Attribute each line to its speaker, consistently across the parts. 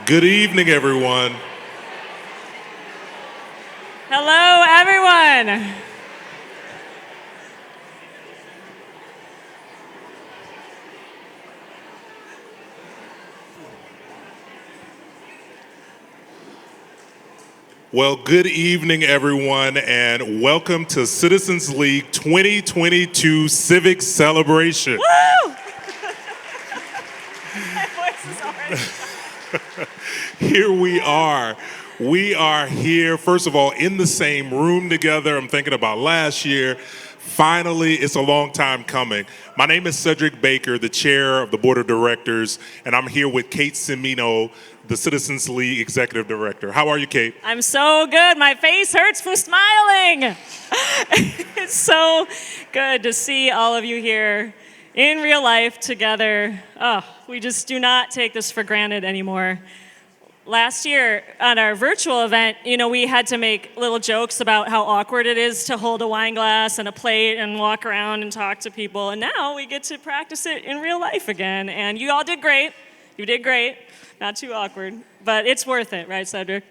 Speaker 1: Good evening, everyone.
Speaker 2: Hello, everyone.
Speaker 1: Well, good evening, everyone, and welcome to Citizens League 2022 Civic Celebration.
Speaker 2: Woo! My voice is already.
Speaker 1: Here we are. We are here, first of all, in the same room together. I'm thinking about last year. Finally, it's a long time coming. My name is Cedric Baker, the chair of the board of directors, and I'm here with Kate Cimino, the Citizens League executive director. How are you, Kate?
Speaker 2: I'm so good. My face hurts from smiling. It's so good to see all of you here in real life together. Oh, we just do not take this for granted anymore. Last year on our virtual event, we had to make little jokes about how awkward it is to hold a wine glass and a plate and walk around and talk to people. And now we get to practice it in real life again. And you all did great. You did great. Not too awkward. But it's worth it, right, Cedric?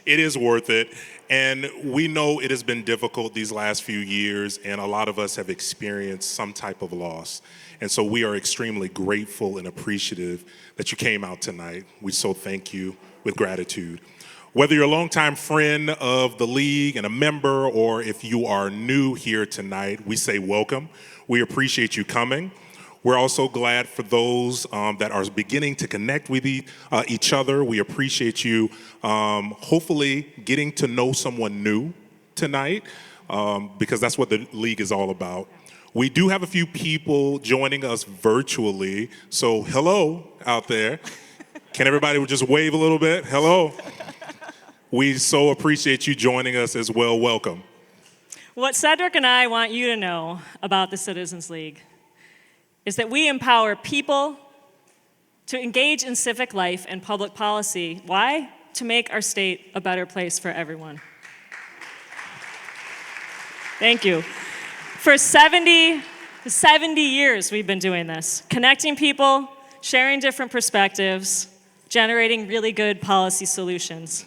Speaker 1: It is worth it. And we know it has been difficult these last few years, and a lot of us have experienced some type of loss. And so we are extremely grateful and appreciative that you came out tonight. We so thank you with gratitude. Whether you're a longtime friend of the league and a member, or if you are new here tonight, we say welcome. We appreciate you coming. We're also glad for those that are beginning to connect with each other. We appreciate you hopefully getting to know someone new tonight, because that's what the league is all about. We do have a few people joining us virtually, so hello out there. Can everybody just wave a little bit? Hello. We so appreciate you joining us as well. Welcome.
Speaker 2: What Cedric and I want you to know about the Citizens League is that we empower people to engage in civic life and public policy. Why? To make our state a better place for everyone. Thank you. For 70 years we've been doing this, connecting people, sharing different perspectives, generating really good policy solutions.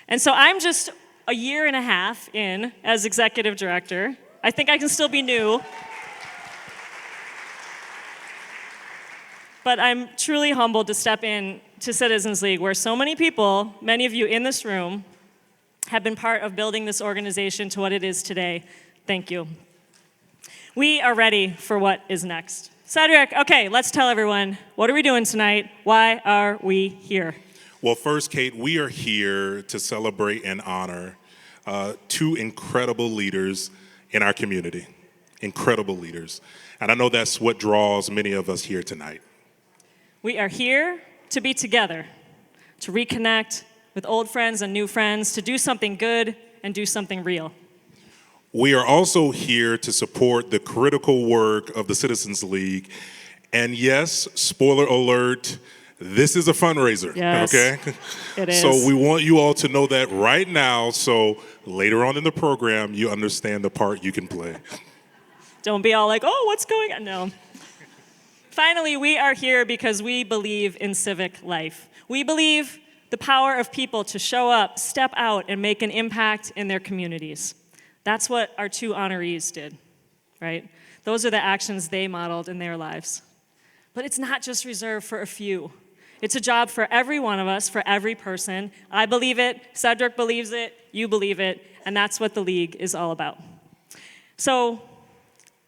Speaker 2: And so I'm just a year and a half in as executive director. I think I can still be new. But I'm truly humbled to step in to Citizens League, where so many people, many of you in this room, have been part of building this organization to what it is today. Thank you. We are ready for what is next. Cedric, okay, let's tell everyone, what are we doing tonight? Why are we here?
Speaker 1: Well, first, Kate, we are here to celebrate and honor two incredible leaders in our community. Incredible leaders. And I know that's what draws many of us here tonight.
Speaker 2: We are here to be together, to reconnect with old friends and new friends, to do something good and do something real.
Speaker 1: We are also here to support the critical work of the Citizens League. And yes, spoiler alert, this is a fundraiser,
Speaker 2: yes,
Speaker 1: okay?
Speaker 2: It is.
Speaker 1: So we want you all to know that right now, so later on in the program, you understand the part you can play.
Speaker 2: Don't be all like, oh, what's going on? No. Finally, we are here because we believe in civic life. We believe the power of people to show up, step out, and make an impact in their communities. That's what our two honorees did, right? Those are the actions they modeled in their lives. But it's not just reserved for a few. It's a job for every one of us, for every person. I believe it, Cedric believes it, you believe it, and that's what the league is all about. So,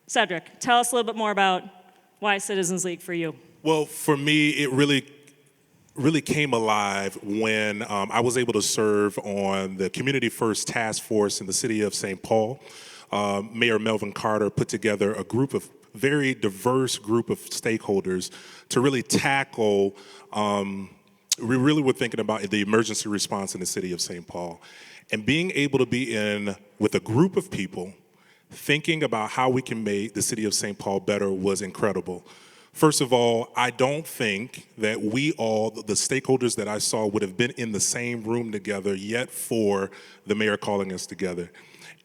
Speaker 2: Cedric, tell us a little bit more about why Citizens League for you.
Speaker 1: Well, for me, it really came alive when I was able to serve on the Community First Task Force in the city of St. Paul. Mayor Melvin Carter put together a very diverse group of stakeholders to really tackle, we really were thinking about the emergency response in the city of St. Paul. And being able to be in with a group of people thinking about how we can make the city of St. Paul better was incredible. First of all, I don't think that we all, the stakeholders that I saw, would have been in the same room together yet for the mayor calling us together.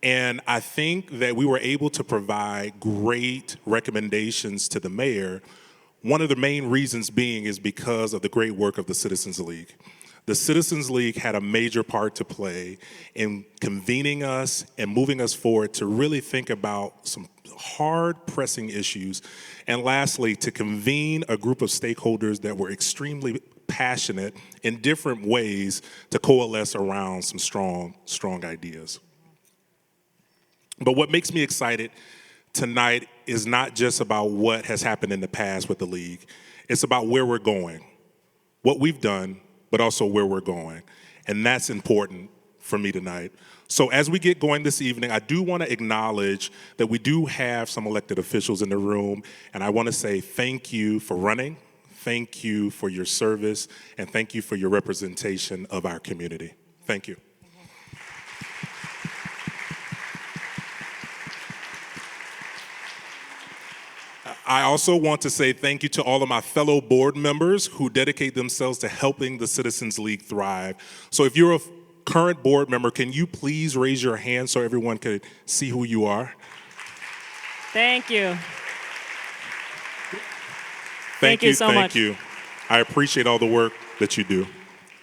Speaker 1: And I think that we were able to provide great recommendations to the mayor. One of the main reasons being is because of the great work of the Citizens League. the Citizens League had a major part to play in convening us and moving us forward to really think about some hard pressing issues. And lastly, to convene a group of stakeholders that were extremely passionate in different ways to coalesce around some strong ideas. But what makes me excited tonight is not just about what has happened in the past with the league. It's about where we're going, what we've done, but also where we're going. And that's important for me tonight. So as we get going this evening, I do want to acknowledge that we do have some elected officials in the room, and I want to say thank you for running, thank you for your service, and thank you for your representation of our community. Thank you. I also want to say thank you to all of my fellow board members who dedicate themselves to helping the Citizens League thrive. So if you're a current board member, can you please raise your hand so everyone can see who you are?
Speaker 2: Thank you. Thank you so much.
Speaker 1: Thank you. I appreciate all the work that you do.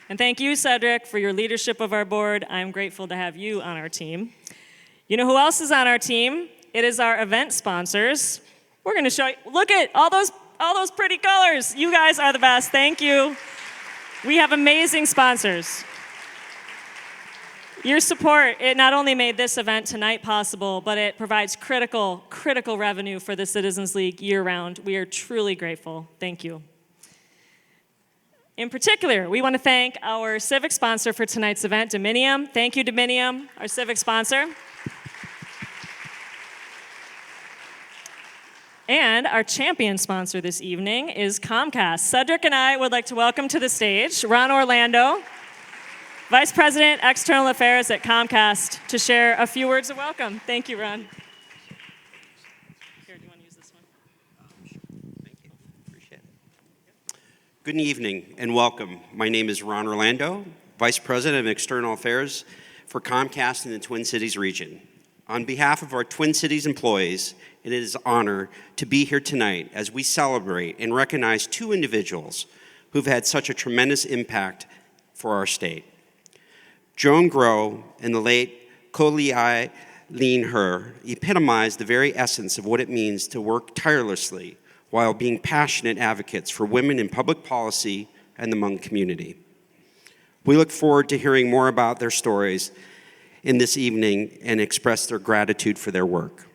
Speaker 2: And thank you, Cedric, for your leadership of our board. I'm grateful to have you on our team. You know who else is on our team? It is our event sponsors. We're going to show you. Look at all those pretty colors. You guys are the best. Thank you. We have amazing sponsors. Your support, it not only made this event tonight possible, but it provides critical revenue for the Citizens League year-round. We are truly grateful. Thank you. In particular, we want to thank our civic sponsor for tonight's event, Dominium. Thank you, Dominium, our civic sponsor. And our champion sponsor this evening is Comcast. Cedric and I would like to welcome to the stage Ron Orlando, Vice President, External Affairs at Comcast, to share a few words of welcome. Thank you, Ron. Here, do you want to use this one?
Speaker 3: Thank you. Appreciate it. Good evening and welcome. My name is Ron Orlando, Vice President of External Affairs for Comcast in the Twin Cities region. On behalf of our Twin Cities employees, it is an honor to be here tonight as we celebrate and recognize two individuals who've had such a tremendous impact for our state. Joan Grow and the late Koliai Lean Her epitomized the very essence of what it means to work tirelessly while being passionate advocates for women in public policy and the Hmong community. We look forward to hearing more about their stories in this evening and express their gratitude for their work.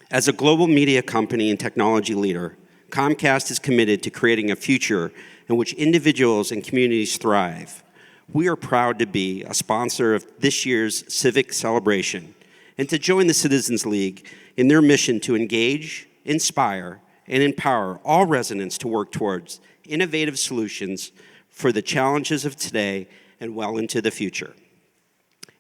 Speaker 3: As a global media company and technology leader, Comcast is committed to creating a future in which individuals and communities thrive. We are proud to be a sponsor of this year's civic celebration and to join the Citizens League in their mission to engage, inspire, and empower all residents to work towards innovative solutions for the challenges of today and well into the future.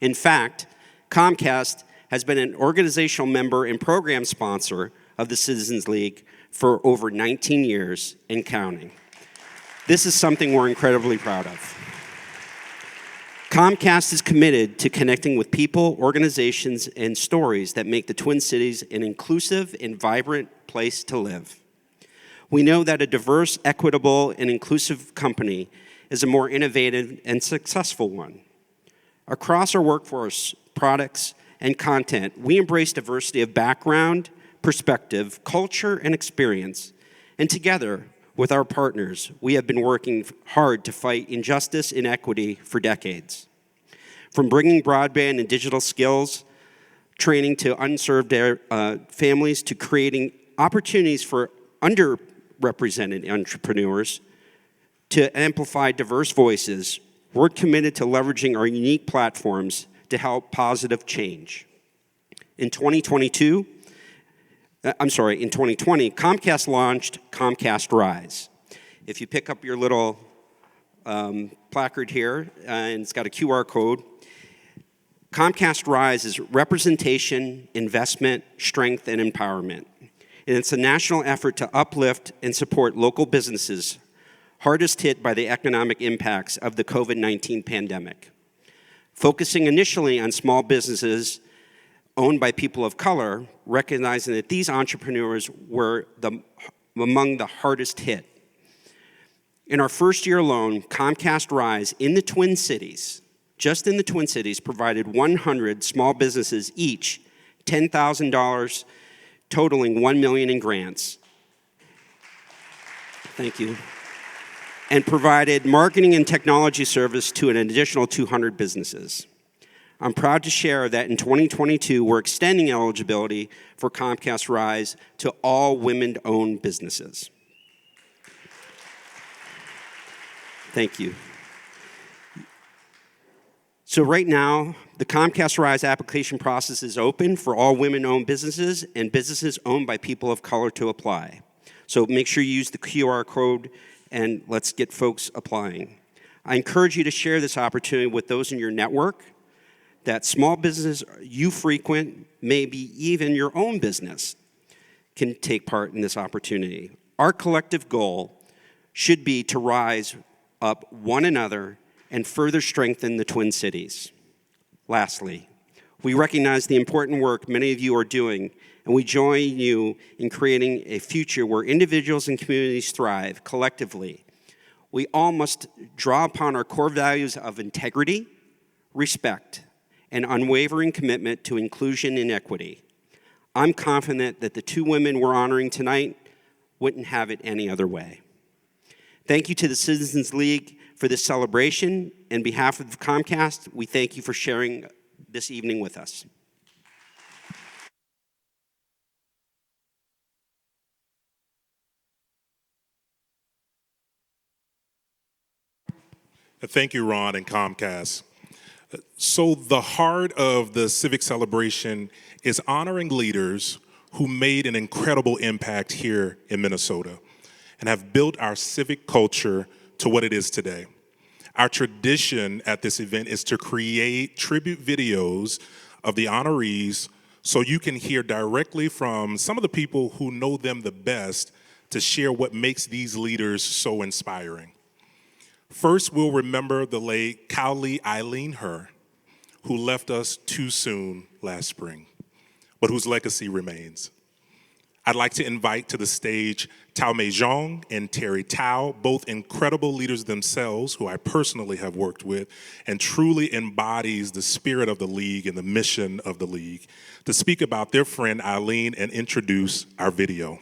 Speaker 3: In fact, Comcast has been an organizational member and program sponsor of the Citizens League for over 19 years and counting. This is something we're incredibly proud of. Comcast is committed to connecting with people, organizations, and stories that make the Twin Cities an inclusive and vibrant place to live. We know that a diverse, equitable, and inclusive company is a more innovative and successful one. Across our workforce, products, and content, we embrace diversity of background, perspective, culture, and experience. And together with our partners, we have been working hard to fight injustice and inequity for decades. From bringing broadband and digital skills training to unserved families to creating opportunities for underrepresented entrepreneurs to amplify diverse voices, we're committed to leveraging our unique platforms to help positive change. In 2020, Comcast launched Comcast Rise. If you pick up your little placard here, and it's got a QR code, Comcast Rise is representation, investment, strength, and empowerment. And it's a national effort to uplift and support local businesses hardest hit by the economic impacts of the COVID-19 pandemic. Focusing initially on small businesses owned by people of color, recognizing that these entrepreneurs were among the hardest hit. In our first year alone, Comcast Rise in the Twin Cities, just in the Twin Cities, provided 100 small businesses each $10,000, totaling $1 million in grants. Thank you. And provided marketing and technology service to an additional 200 businesses. I'm proud to share that in 2022, we're extending eligibility for Comcast Rise to all women-owned businesses. Thank you. So right now, the Comcast Rise application process is open for all women-owned businesses and businesses owned by people of color to apply. So make sure you use the QR code and let's get folks applying. I encourage you to share this opportunity with those in your network, that small business you frequent, maybe even your own business, can take part in this opportunity. Our collective goal should be to rise up one another and further strengthen the Twin Cities. Lastly, we recognize the important work many of you are doing, and we join you in creating a future where individuals and communities thrive collectively. We all must draw upon our core values of integrity, respect, and unwavering commitment to inclusion and equity. I'm confident that the two women we're honoring tonight wouldn't have it any other way. Thank you to the Citizens League for this celebration. On behalf of Comcast, we thank you for sharing this evening with us.
Speaker 1: Thank you, Ron and Comcast. So the heart of the civic celebration is honoring leaders who made an incredible impact here in Minnesota and have built our civic culture to what it is today. Our tradition at this event is to create tribute videos of the honorees so you can hear directly from some of the people who know them the best to share what makes these leaders so inspiring. First, we'll remember the late Cowley Eileen Herr, who left us too soon last spring, but whose legacy remains. I'd like to invite to the stage Tao Mei Zhang and Terry Tao, both incredible leaders themselves who I personally have worked with and truly embodies the spirit of the League and the mission of the League, to speak about their friend Eileen and introduce our video.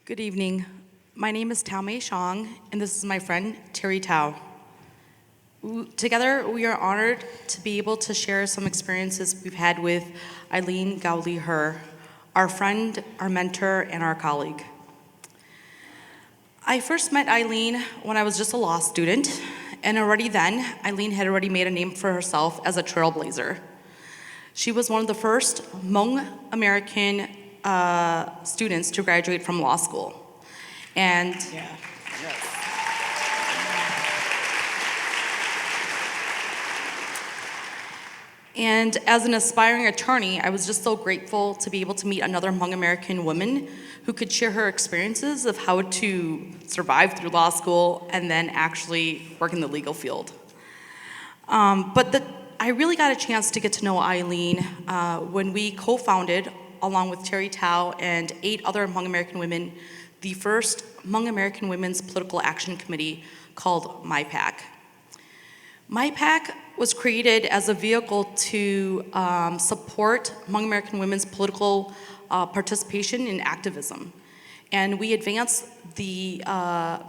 Speaker 4: Good evening. My name is Tao Mei Shang, and this is my friend, Terry Tao. Together, we are honored to be able to share some experiences we've had with Eileen Cowley Herr, our friend, our mentor, and our colleague. I first met Eileen when I was just a law student, and already then, Eileen had already made a name for herself as a trailblazer. She was one of the first Hmong American students to graduate from law school. And And as an aspiring attorney, I was just so grateful to be able to meet another Hmong American woman who could share her experiences of how to survive through law school and then actually work in the legal field. I really got a chance to get to know Eileen when we co-founded, along with Terry Tao and 8 other Hmong American women, the first Hmong American Women's Political Action Committee called MyPAC. MyPAC was created as a vehicle to support Hmong American women's political participation in activism. And we advance the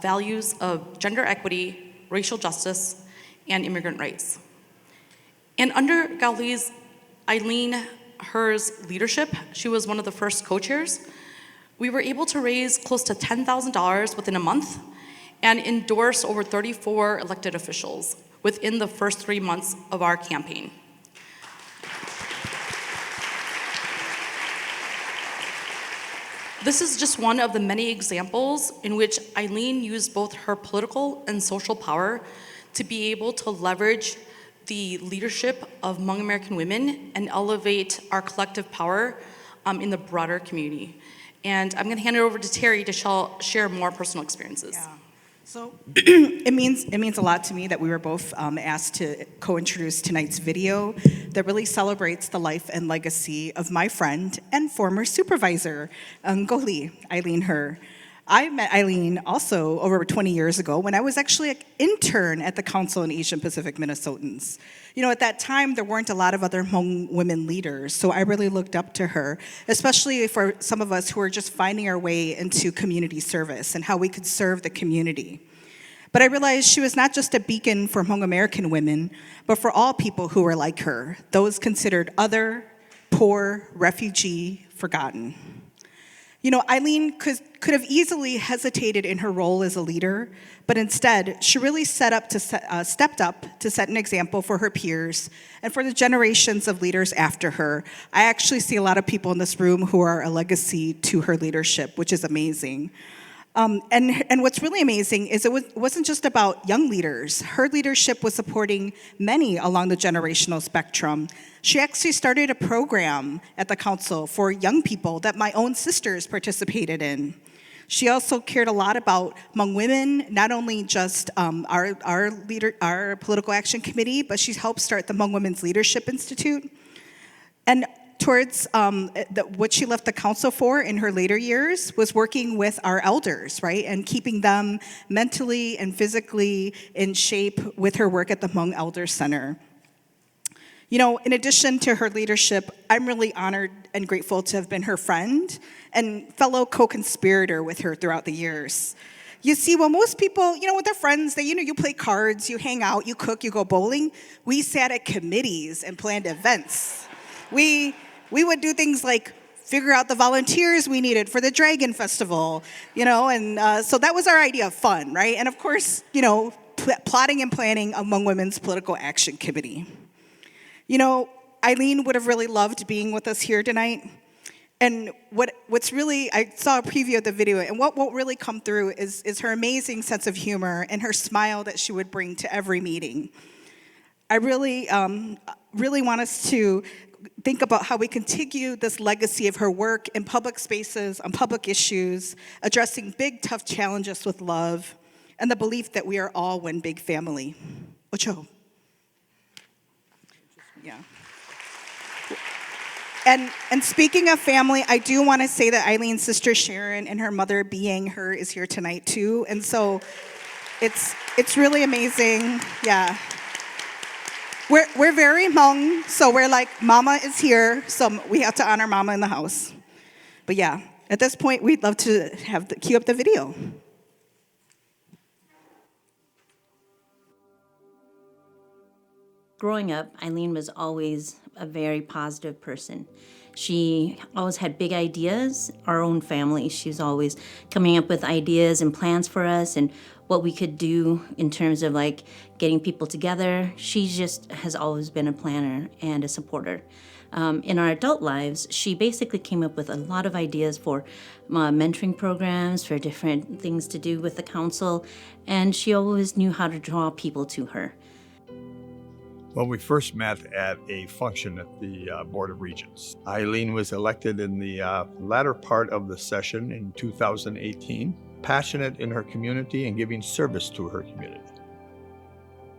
Speaker 4: values of gender equity, racial justice, and immigrant rights. And under Cowley's Eileen Herr's leadership, she was one of the first co-chairs. We were able to raise close to $10,000 within a month and endorse over 34 elected officials within the first 3 months of our campaign. This is just one of the many examples in which Eileen used both her political and social power to be able to leverage the leadership of Hmong American women and elevate our collective power in the broader community. And I'm gonna hand it over to Terry to share more personal experiences.
Speaker 5: Yeah. So it means a lot to me that we were both asked to co-introduce tonight's video that really celebrates the life and legacy of my friend and former supervisor, Ngoli, Eileen Her. I met Eileen also over 20 years ago when I was actually an intern at the Council on Asian Pacific Minnesotans. You know, at that time, there weren't a lot of other Hmong women leaders, so I really looked up to her, especially for some of us who were just finding our way into community service and how we could serve the community. But I realized she was not just a beacon for Hmong American women, but for all people who were like her, those considered other, poor, refugee, forgotten. You know, Eileen could have easily hesitated in her role as a leader, but instead, she really stepped up to set an example for her peers and for the generations of leaders after her. I actually see a lot of people in this room who are a legacy to her leadership, which is amazing. And what's really amazing is it wasn't just about young leaders. Her leadership was supporting many along the generational spectrum. She actually started a program at the council for young people that my own sisters participated in. She also cared a lot about Hmong women, not only just our political action committee, but she helped start the Hmong Women's Leadership Institute. And towards what she left the council for in her later years was working with our elders, right? And keeping them mentally and physically in shape with her work at the Hmong Elder Center. You know, in addition to her leadership, I'm really honored and grateful to have been her friend and fellow co-conspirator with her throughout the years. You see, well, most people, you know, with their friends, you play cards, you hang out, you cook, you go bowling. We sat at committees and planned events. We would do things like figure out the volunteers we needed for the Dragon Festival, you know, and so that was our idea of fun, right? And of course, you know, plotting and planning a Hmong Women's Political Action Committee. You know, Eileen would have really loved being with us here tonight. And what's really, I saw a preview of the video, and what won't really come through is her amazing sense of humor and her smile that she would bring to every meeting. I really want us to think about how we continue this legacy of her work in public spaces, on public issues, addressing big, tough challenges with love, and the belief that we are all one big family. Ocho. Yeah. And speaking of family, I do want to say that Eileen's sister Sharon and her mother Biang Her is here tonight too, and so it's really amazing. Yeah. We're very Hmong, so we're like, Mama is here, so we have to honor Mama in the house. But yeah, at this point, we'd love to cue up the video.
Speaker 6: Growing up, Eileen was always a very positive person. She always had big ideas, our own family. She was always coming up with ideas and plans for us and what we could do in terms of like getting people together. She just has always been a planner and a supporter. In our adult lives, she basically came up with a lot of ideas for mentoring programs, for different things to do with the council, and she always knew how to draw people to her.
Speaker 7: Well, we first met at a function at the Board of Regents. Eileen was elected in the latter part of the session in 2018, passionate in her community and giving service to her community.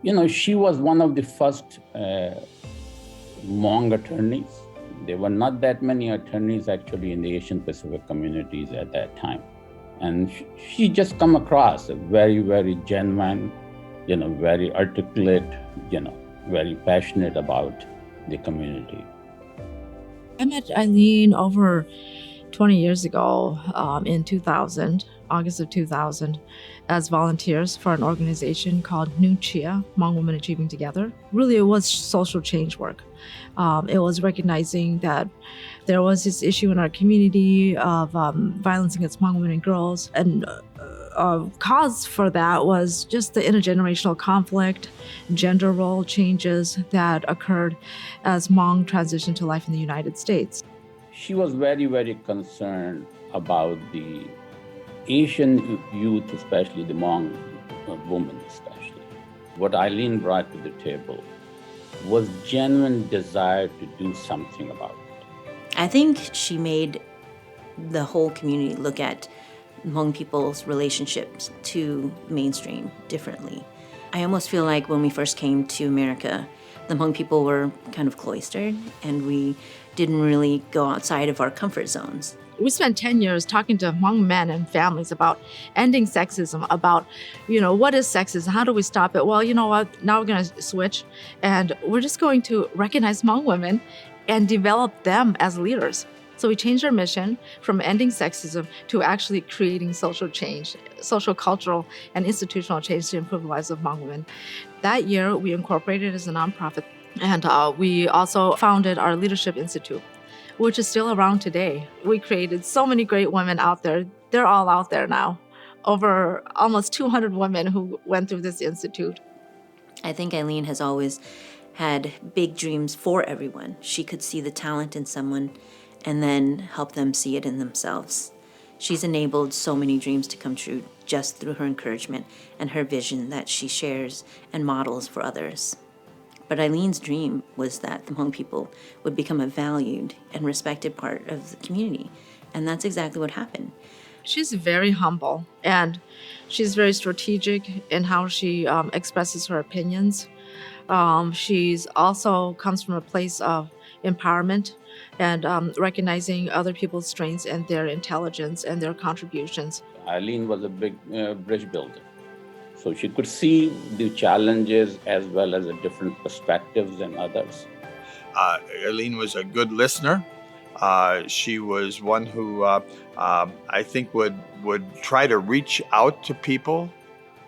Speaker 8: You know, she was one of the first Hmong attorneys. There were not that many attorneys actually in the Asian Pacific communities at that time. And she just come across a very, very genuine, you know, very articulate, you know, very passionate about the community.
Speaker 9: I met Eileen over 20 years ago in 2000, August of 2000, as volunteers for an organization called New Chia, Hmong Women Achieving Together. Really, it was social change work. It was recognizing that there was this issue in our community of violence against Hmong women and girls, and cause for that was just the intergenerational conflict, gender role changes that occurred as Hmong transitioned to life in the United States.
Speaker 8: She was very, very concerned about the Asian youth, especially the Hmong women especially. What Eileen brought to the table was genuine desire to do something about it.
Speaker 6: I think she made the whole community look at Hmong people's relationships to mainstream differently. I almost feel like when we first came to America, the Hmong people were kind of cloistered and we didn't really go outside of our comfort zones.
Speaker 9: We spent 10 years talking to Hmong men and families about ending sexism, about, what is sexism? How do we stop it? Well, you know what? Now we're going to switch and we're just going to recognize Hmong women and develop them as leaders. So we changed our mission from ending sexism to actually creating social change, social, cultural, and institutional change to improve the lives of Hmong women. That year, we incorporated as a nonprofit, and we also founded our Leadership Institute, which is still around today. We created so many great women out there. They're all out there now. Over almost 200 women who went through this institute.
Speaker 6: I think Eileen has always had big dreams for everyone. She could see the talent in someone and then help them see it in themselves. She's enabled so many dreams to come true just through her encouragement and her vision that she shares and models for others. But Eileen's dream was that the Hmong people would become a valued and respected part of the community. And that's exactly what happened.
Speaker 9: She's very humble and she's very strategic in how she expresses her opinions. She's also comes from a place of empowerment and recognizing other people's strengths and their intelligence and their contributions.
Speaker 8: Eileen was a big bridge builder. So she could see the challenges as well as the different perspectives than others.
Speaker 7: Eileen was a good listener. She was one who I think would try to reach out to people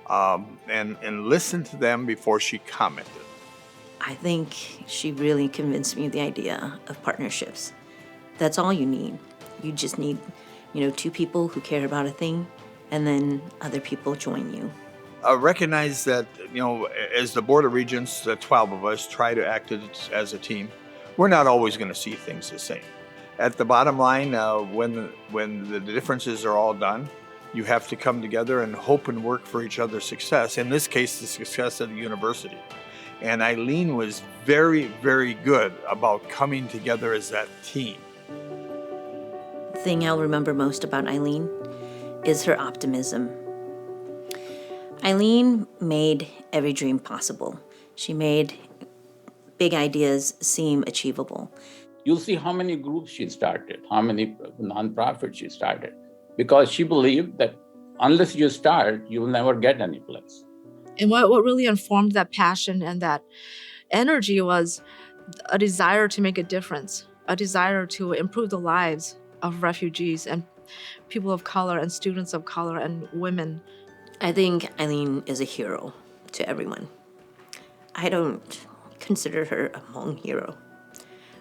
Speaker 7: and listen to them before she commented.
Speaker 6: I think she really convinced me of the idea of partnerships. That's all you need. You just need, two people who care about a thing, and then other people join you.
Speaker 7: Recognize that, as the Board of Regents, the 12 of us try to act as a team, we're not always going to see things the same. At the bottom line, when the differences are all done, you have to come together and hope and work for each other's success. In this case, the success of the university. And Eileen was very, very good about coming together as that team.
Speaker 6: The thing I'll remember most about Eileen is her optimism. Eileen made every dream possible. She made big ideas seem achievable.
Speaker 8: You'll see how many groups she started, how many nonprofits she started, because she believed that unless you start, you will never get any place.
Speaker 9: And what really informed that passion and that energy was a desire to make a difference, a desire to improve the lives of refugees and people of color and students of color and women.
Speaker 6: I think Eileen is a hero to everyone. I don't consider her a Hmong hero.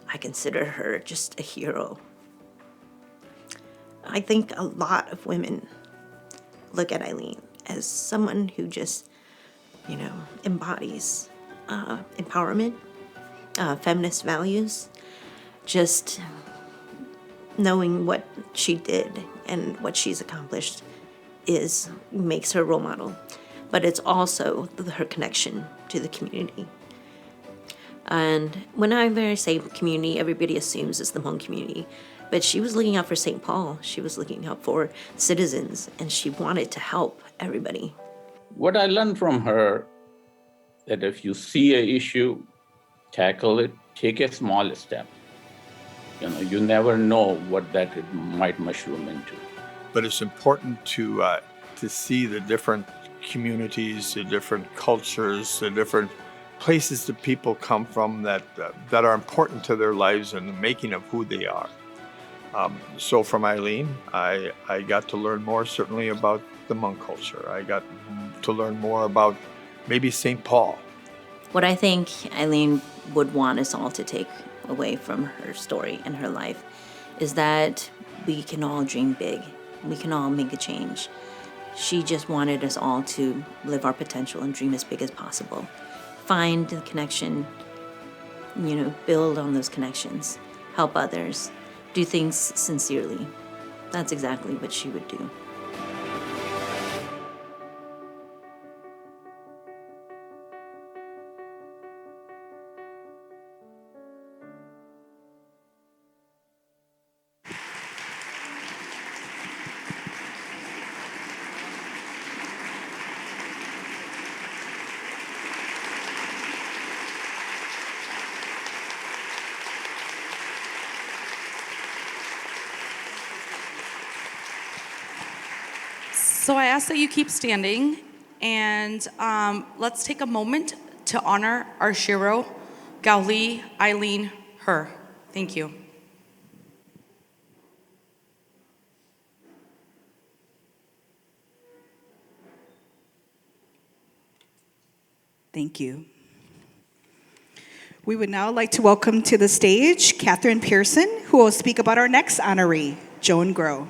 Speaker 6: I consider her just a hero. I think a lot of women look at Eileen as someone who just, embodies empowerment, feminist values, just knowing what she did and what she's accomplished makes her a role model. But it's also her connection to the community. And when I say community, everybody assumes it's the Hmong community. But she was looking out for St. Paul. She was looking out for citizens, and she wanted to help everybody.
Speaker 8: What I learned from her, that if you see an issue, tackle it, take a small step. You never know what that it might mushroom into.
Speaker 7: But it's important to see the different communities, the different cultures, the different places that people come from that are important to their lives and the making of who they are. So from Eileen, I got to learn more certainly about the Hmong culture. I got to learn more about maybe St. Paul.
Speaker 6: What I think Eileen would want us all to take away from her story and her life is that we can all dream big. We can all make a change. She just wanted us all to live our potential and dream as big as possible. Find the connection, build on those connections, help others, do things sincerely. That's exactly what she would do.
Speaker 4: So I ask that you keep standing, and let's take a moment to honor our Shiro, Gauli Eileen Her. Thank you.
Speaker 5: Thank you. We would now like to welcome to the stage Catherine Pearson, who will speak about our next honoree, Joan Grow.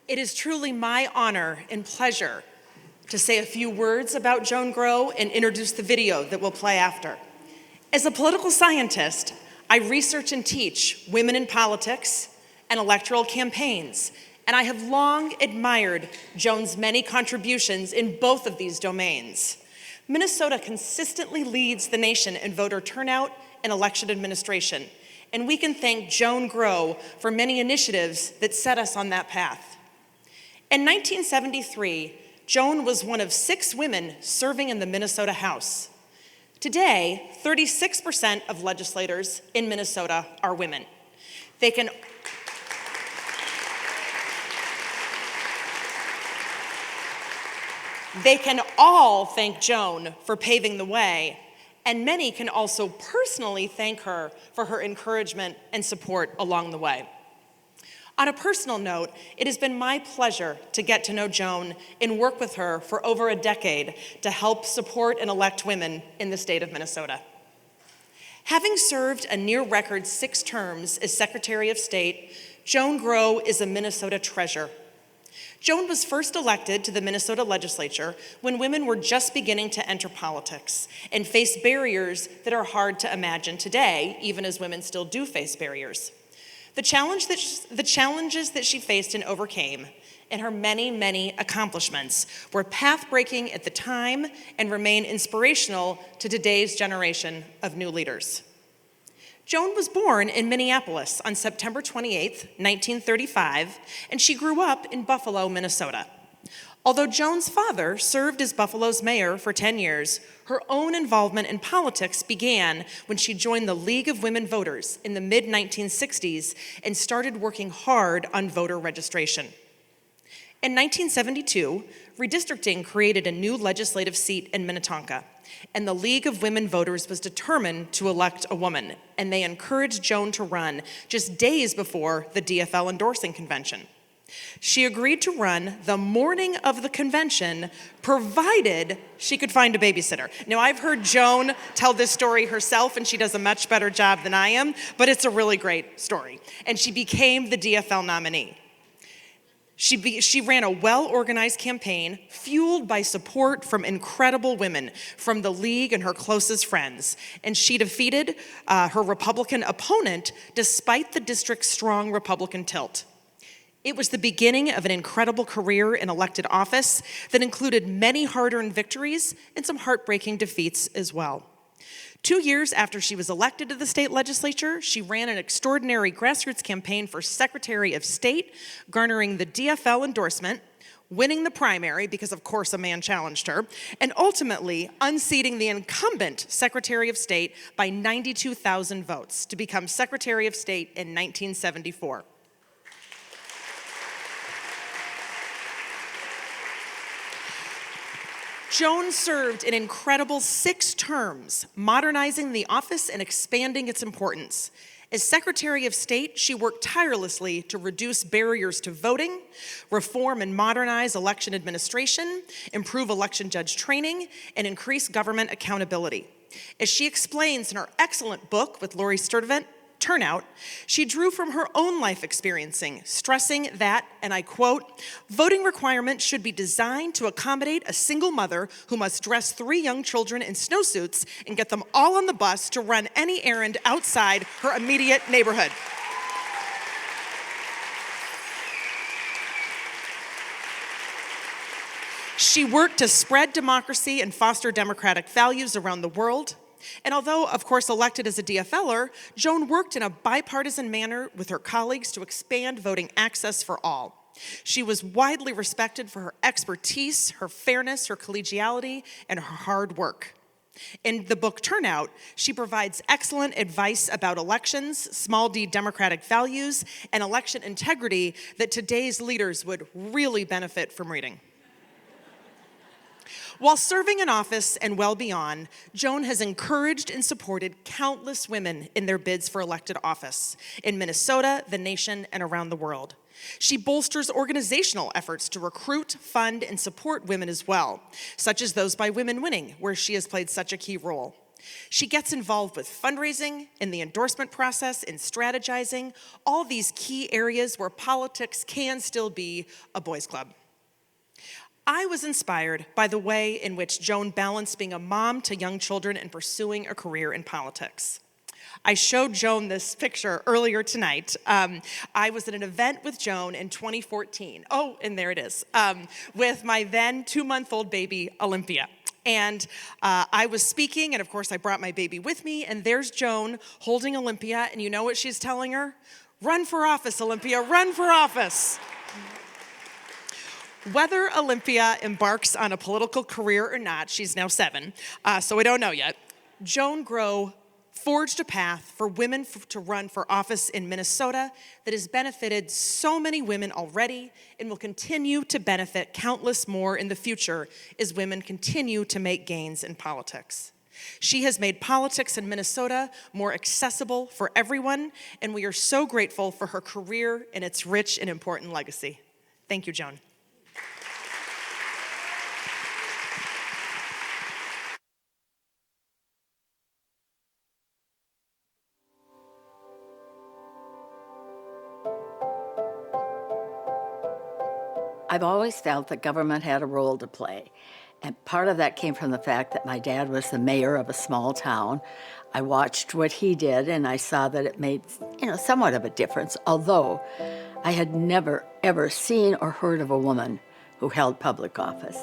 Speaker 10: It is truly my honor and pleasure to say a few words about Joan Grow and introduce the video that will play after. As a political scientist, I research and teach women in politics and electoral campaigns, and I have long admired Joan's many contributions in both of these domains. Minnesota consistently leads the nation in voter turnout and election administration, and we can thank Joan Grow for many initiatives that set us on that path. In 1973, Joan was one of 6 women serving in the Minnesota House. Today, 36% of legislators in Minnesota are women. They can all thank Joan for paving the way, and many can also personally thank her for her encouragement and support along the way. On a personal note, it has been my pleasure to get to know Joan and work with her for over a decade to help support and elect women in the state of Minnesota. Having served a near-record 6 terms as Secretary of State, Joan Grow is a Minnesota treasure. Joan was first elected to the Minnesota legislature when women were just beginning to enter politics and faced barriers that are hard to imagine today, even as women still do face barriers. The challenges that she faced and overcame, and her many, many accomplishments, were path-breaking at the time and remain inspirational to today's generation of new leaders. Joan was born in Minneapolis on September 28, 1935, and she grew up in Buffalo, Minnesota. Although Joan's father served as Buffalo's mayor for 10 years, her own involvement in politics began when she joined the League of Women Voters in the mid-1960s and started working hard on voter registration. In 1972, redistricting created a new legislative seat in Minnetonka, and the League of Women Voters was determined to elect a woman, and they encouraged Joan to run just days before the DFL endorsing convention. She agreed to run the morning of the convention, provided she could find a babysitter. Now, I've heard Joan tell this story herself, and she does a much better job than I am, but it's a really great story. And she became the DFL nominee. She ran a well-organized campaign fueled by support from incredible women from the League and her closest friends, and she defeated her Republican opponent despite the district's strong Republican tilt. It was the beginning of an incredible career in elected office that included many hard-earned victories and some heartbreaking defeats as well. 2 years after she was elected to the state legislature, she ran an extraordinary grassroots campaign for Secretary of State, garnering the DFL endorsement, winning the primary because, of course, a man challenged her, and ultimately unseating the incumbent Secretary of State by 92,000 votes to become Secretary of State in 1974. Joan served an incredible 6 terms, modernizing the office and expanding its importance. As Secretary of State, she worked tirelessly to reduce barriers to voting, reform and modernize election administration, improve election judge training, and increase government accountability. As she explains in her excellent book with Lori Sturdivant, Turnout, she drew from her own life experiencing, stressing that, and I quote, "Voting requirements should be designed to accommodate a single mother who must dress 3 young children in snowsuits and get them all on the bus to run any errand outside her immediate neighborhood." She worked to spread democracy and foster democratic values around the world. And although, of course, elected as a DFLer, Joan worked in a bipartisan manner with her colleagues to expand voting access for all. She was widely respected for her expertise, her fairness, her collegiality, and her hard work. In the book Turnout, she provides excellent advice about elections, small d democratic values, and election integrity that today's leaders would really benefit from reading. While serving in office and well beyond, Joan has encouraged and supported countless women in their bids for elected office in Minnesota, the nation, and around the world. She bolsters organizational efforts to recruit, fund, and support women as well, such as those by Women Winning, where she has played such a key role. She gets involved with fundraising, in the endorsement process, in strategizing, all these key areas where politics can still be a boys' club. I was inspired by the way in which Joan balanced being a mom to young children and pursuing a career in politics. I showed Joan this picture earlier tonight. I was at an event with Joan in 2014. Oh, and there it is, with my then 2-month-old baby, Olympia. And I was speaking, and of course I brought my baby with me, and there's Joan holding Olympia, and you know what she's telling her? Run for office, Olympia, run for office. Whether Olympia embarks on a political career or not, she's now 7, so we don't know yet, Joan Grow forged a path for women to run for office in Minnesota that has benefited so many women already and will continue to benefit countless more in the future as women continue to make gains in politics. She has made politics in Minnesota more accessible for everyone, and we are so grateful for her career and its rich and important legacy. Thank you, Joan.
Speaker 11: I've always felt that government had a role to play. And part of that came from the fact that my dad was the mayor of a small town. I watched what he did and I saw that it made, somewhat of a difference, although I had never, ever seen or heard of a woman who held public office.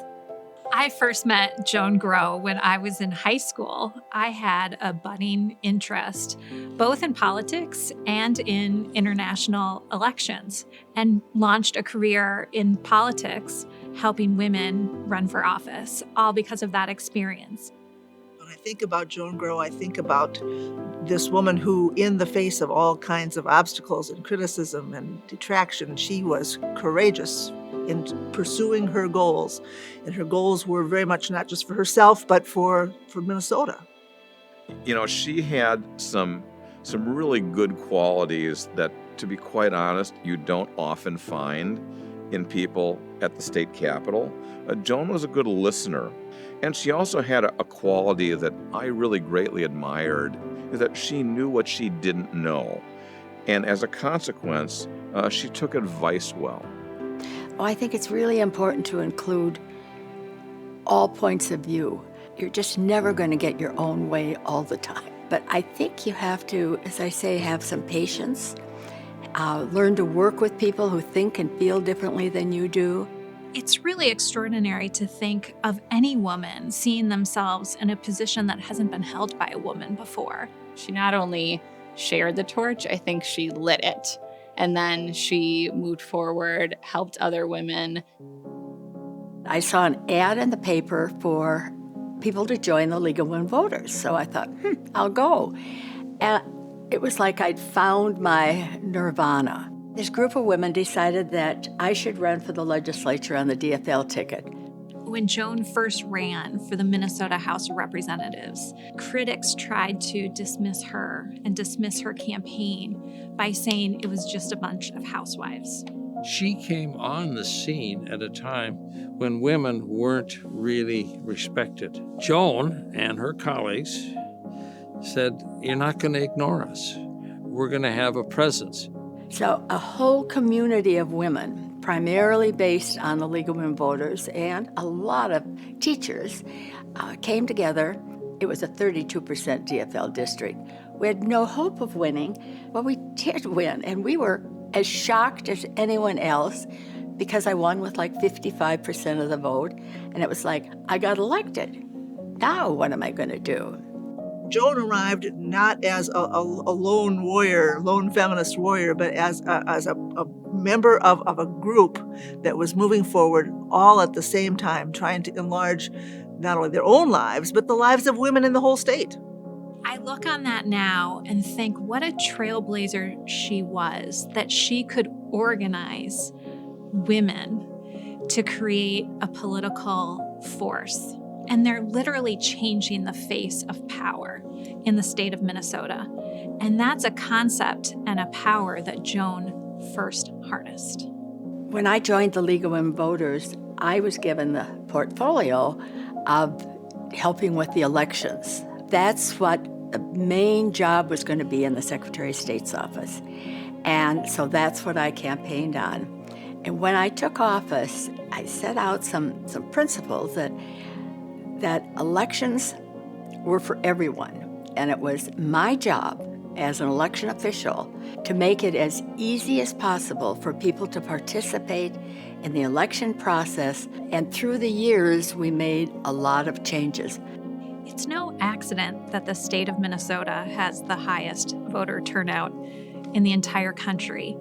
Speaker 12: I first met Joan Grow when I was in high school. I had a budding interest both in politics and in international elections, and launched a career in politics helping women run for office, all because of that experience.
Speaker 13: When I think about Joan Grow, I think about this woman who, in the face of all kinds of obstacles and criticism and detraction, she was courageous in pursuing her goals. And her goals were very much not just for herself, but for Minnesota.
Speaker 14: She had some really good qualities that, to be quite honest, you don't often find in people at the state capitol. Joan was a good listener. And she also had a quality that I really greatly admired, is that she knew what she didn't know. And as a consequence, she took advice well.
Speaker 11: I think it's really important to include all points of view. You're just never going to get your own way all the time. But I think you have to, as I say, have some patience, learn to work with people who think and feel differently than you do.
Speaker 12: It's really extraordinary to think of any woman seeing themselves in a position that hasn't been held by a woman before.
Speaker 15: She not only shared the torch, I think she lit it. And then she moved forward, helped other women.
Speaker 11: I saw an ad in the paper for people to join the League of Women Voters. So I thought, I'll go. And it was like I'd found my nirvana. This group of women decided that I should run for the legislature on the DFL ticket.
Speaker 12: When Joan first ran for the Minnesota House of Representatives, critics tried to dismiss her and dismiss her campaign by saying it was just a bunch of housewives.
Speaker 16: She came on the scene at a time when women weren't really respected. Joan and her colleagues said, "You're not going to ignore us. We're going to have a presence."
Speaker 11: So a whole community of women, primarily based on the League of Women Voters, and a lot of teachers came together. It was a 32% DFL district. We had no hope of winning, but we did win, and we were as shocked as anyone else because I won with like 55% of the vote, and it was like, I got elected. Now what am I going to do?
Speaker 13: Joan arrived not as a lone warrior, lone feminist warrior, but as a member of a group that was moving forward all at the same time, trying to enlarge not only their own lives, but the lives of women in the whole state.
Speaker 12: I look on that now and think what a trailblazer she was, that she could organize women to create a political force. And they're literally changing the face of power in the state of Minnesota. And that's a concept and a power that Joan first harnessed.
Speaker 11: When I joined the League of Women Voters, I was given the portfolio of helping with the elections. That's what the main job was going to be in the Secretary of State's office. And so that's what I campaigned on. And when I took office, I set out some principles that elections were for everyone. And it was my job as an election official to make it as easy as possible for people to participate in the election process. And through the years, we made a lot of changes.
Speaker 12: It's no accident that the state of Minnesota has the highest voter turnout in the entire country.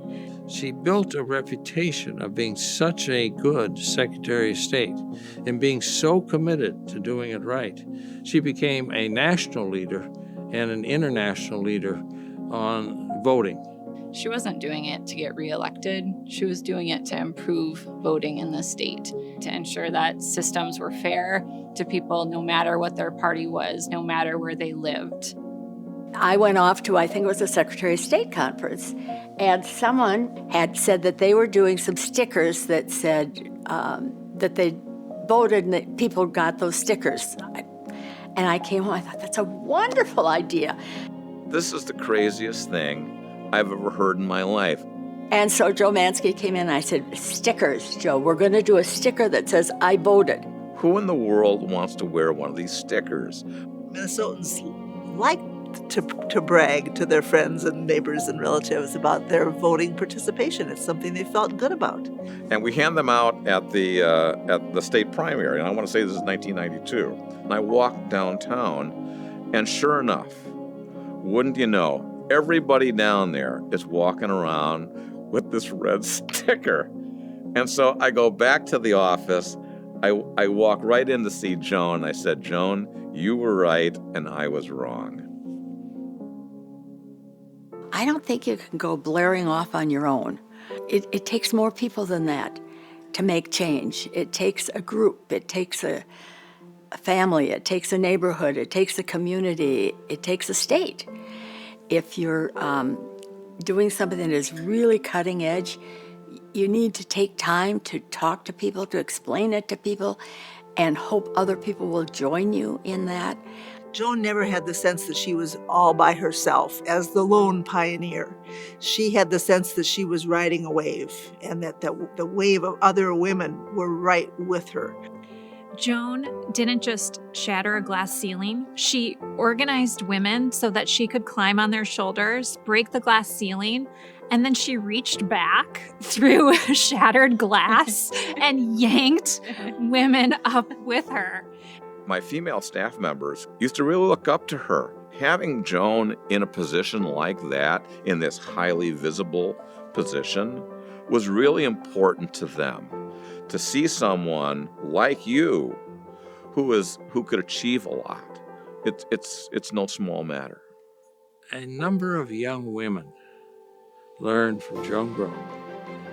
Speaker 16: She built a reputation of being such a good Secretary of State and being so committed to doing it right. She became a national leader and an international leader on voting.
Speaker 15: She wasn't doing it to get reelected. She was doing it to improve voting in the state, to ensure that systems were fair to people no matter what their party was, no matter where they lived.
Speaker 11: I went off to, I think it was a Secretary of State conference, and someone had said that they were doing some stickers that said that they voted and that people got those stickers. And I came home, I thought, that's a wonderful idea.
Speaker 14: This is the craziest thing I've ever heard in my life.
Speaker 11: And so Joe Mansky came in and I said, stickers, Joe, we're going to do a sticker that says, I voted.
Speaker 14: Who in the world wants to wear one of these stickers?
Speaker 13: Minnesotans like to brag to their friends and neighbors and relatives about their voting participation. It's something they felt good about.
Speaker 14: And we hand them out at the state primary, and I want to say this is 1992. And I walked downtown, and sure enough, wouldn't you know, everybody down there is walking around with this red sticker. And so I go back to the office. I walk right in to see Joan. I said, Joan, you were right, and I was wrong.
Speaker 11: I don't think you can go blaring off on your own. It takes more people than that to make change. It takes a group, it takes a family, it takes a neighborhood, it takes a community, it takes a state. If you're doing something that is really cutting edge, you need to take time to talk to people, to explain it to people, and hope other people will join you in that.
Speaker 13: Joan never had the sense that she was all by herself as the lone pioneer. She had the sense that she was riding a wave and that the wave of other women were right with her.
Speaker 12: Joan didn't just shatter a glass ceiling. She organized women so that she could climb on their shoulders, break the glass ceiling, and then she reached back through shattered glass and yanked women up with her.
Speaker 14: My female staff members used to really look up to her. Having Joan in a position like that, in this highly visible position, was really important to them. To see someone like you who could achieve a lot, it's no small matter.
Speaker 16: A number of young women learned from Joan Grow.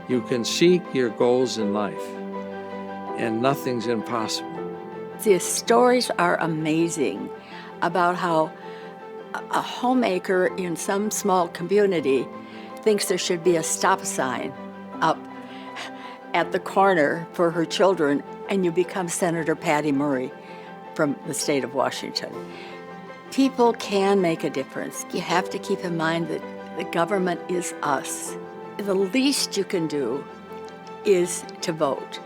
Speaker 16: You can seek your goals in life, and nothing's impossible.
Speaker 11: The stories are amazing about how a homemaker in some small community thinks there should be a stop sign up at the corner for her children, and you become Senator Patty Murray from the state of Washington. People can make a difference. You have to keep in mind that the government is us. The least you can do is to vote.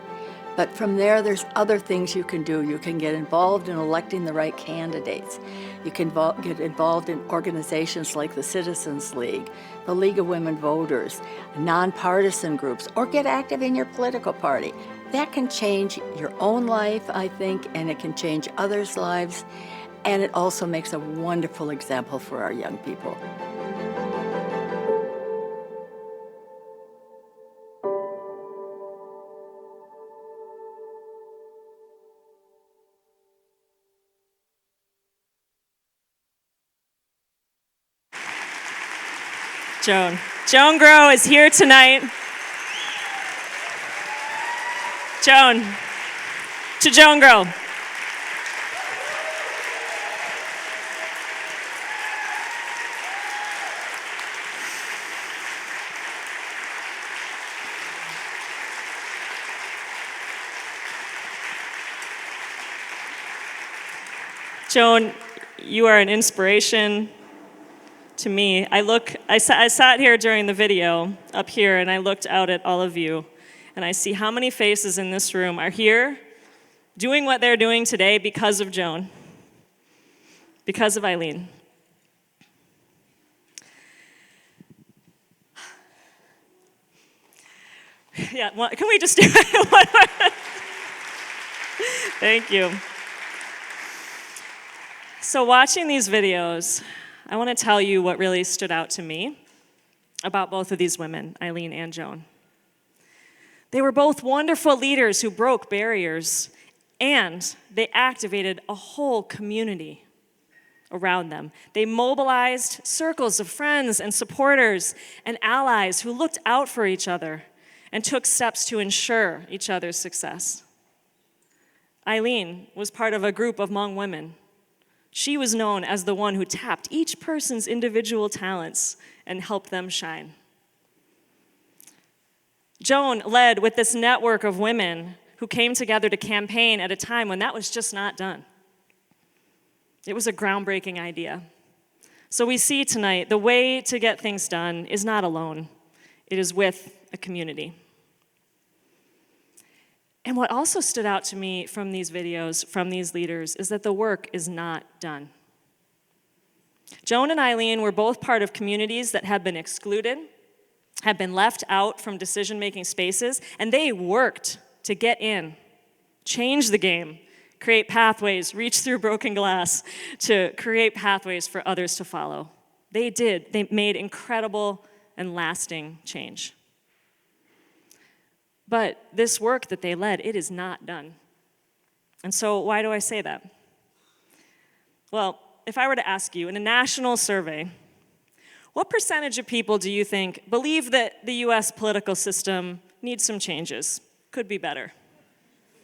Speaker 11: But from there, there's other things you can do. You can get involved in electing the right candidates. You can get involved in organizations like the Citizens League, the League of Women Voters, nonpartisan groups, or get active in your political party. That can change your own life, I think, and it can change others' lives. And it also makes a wonderful example for our young people.
Speaker 2: Joan. Joan Grow is here tonight. Joan. To Joan Grow. Joan, you are an inspiration to me. I sat here during the video up here and I looked out at all of you and I see how many faces in this room are here doing what they're doing today because of Joan, because of Eileen. Yeah, well, can we just do it one more? Thank you. So watching these videos, I want to tell you what really stood out to me about both of these women, Eileen and Joan. They were both wonderful leaders who broke barriers, and they activated a whole community around them. They mobilized circles of friends and supporters and allies who looked out for each other and took steps to ensure each other's success. Eileen was part of a group of Hmong women. She was known as the one who tapped each person's individual talents and helped them shine. Joan led with this network of women who came together to campaign at a time when that was just not done. It was a groundbreaking idea. So we see tonight the way to get things done is not alone. It is with a community. And what also stood out to me from these videos, from these leaders, is that the work is not done. Joan and Eileen were both part of communities that had been excluded, had been left out from decision-making spaces, and they worked to get in, change the game, create pathways, reach through broken glass to create pathways for others to follow. They did. They made incredible and lasting change. But this work that they led, it is not done. And so why do I say that? Well, if I were to ask you in a national survey, what percentage of people do you think believe that the US political system needs some changes, could be better?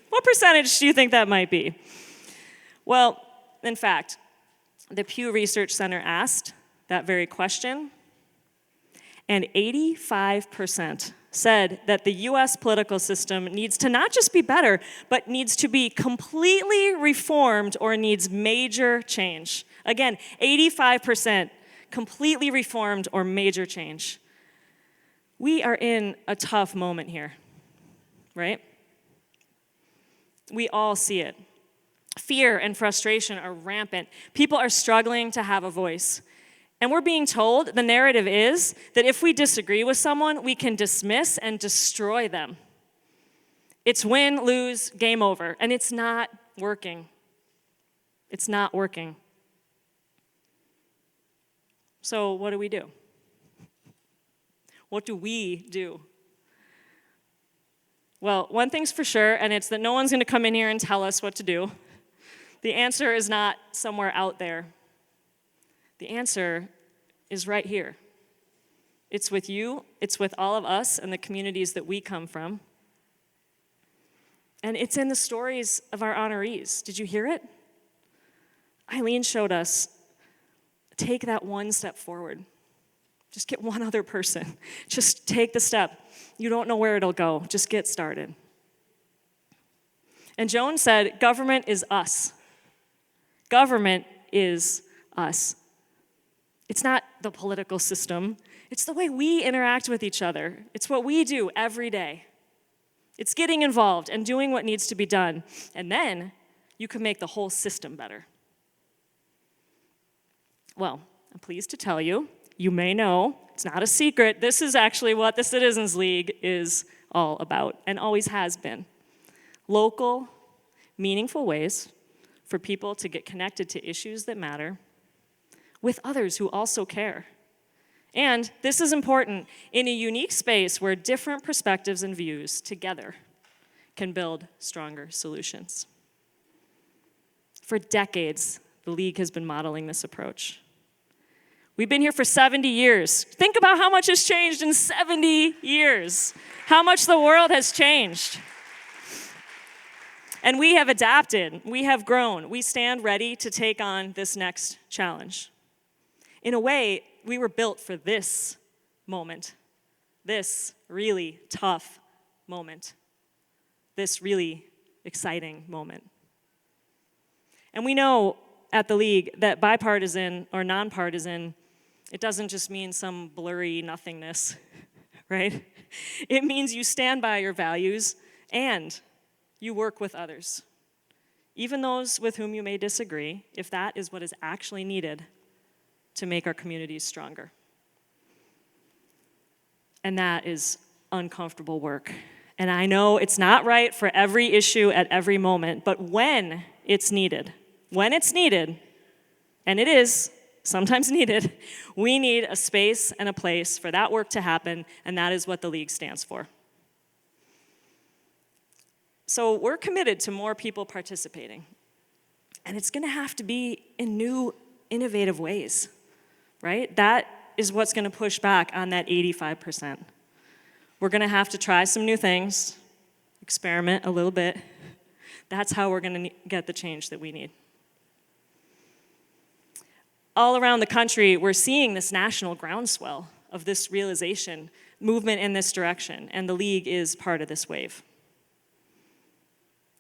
Speaker 2: What percentage do you think that might be? Well, in fact, the Pew Research Center asked that very question, and 85% said that the US political system needs to not just be better, but needs to be completely reformed or needs major change. Again, 85% completely reformed or major change. We are in a tough moment here, right? We all see it. Fear and frustration are rampant. People are struggling to have a voice. And we're being told the narrative is that if we disagree with someone, we can dismiss and destroy them. It's win, lose, game over. And it's not working. It's not working. So what do we do? What do we do? Well, one thing's for sure, and it's that no one's going to come in here and tell us what to do. The answer is not somewhere out there. The answer is right here. It's with you, it's with all of us and the communities that we come from. And it's in the stories of our honorees. Did you hear it? Eileen showed us, take that one step forward. Just get one other person. Just take the step. You don't know where it'll go. Just get started. And Joan said, government is us. Government is us. It's not the political system. It's the way we interact with each other. It's what we do every day. It's getting involved and doing what needs to be done. And then you can make the whole system better. Well, I'm pleased to tell you, you may know, it's not a secret, this is actually what the Citizens League is all about and always has been. Local, meaningful ways for people to get connected to issues that matter with others who also care. And this is important in a unique space where different perspectives and views together can build stronger solutions. For decades, the League has been modeling this approach. We've been here for 70 years. Think about how much has changed in 70 years. How much the world has changed. And we have adapted. We have grown. We stand ready to take on this next challenge. In a way, we were built for this moment, this really tough moment, this really exciting moment. And we know at the League that bipartisan or nonpartisan, it doesn't just mean some blurry nothingness, right? It means you stand by your values and you work with others, even those with whom you may disagree, if that is what is actually needed to make our communities stronger. And that is uncomfortable work. And I know it's not right for every issue at every moment, but when it's needed, and it is sometimes needed, we need a space and a place for that work to happen, and that is what the League stands for. So we're committed to more people participating, and it's gonna have to be in new, innovative ways, right? That is what's gonna push back on that 85%. We're gonna have to try some new things, experiment a little bit. That's how we're gonna get the change that we need. All around the country, we're seeing this national groundswell of this realization, movement in this direction, and the League is part of this wave.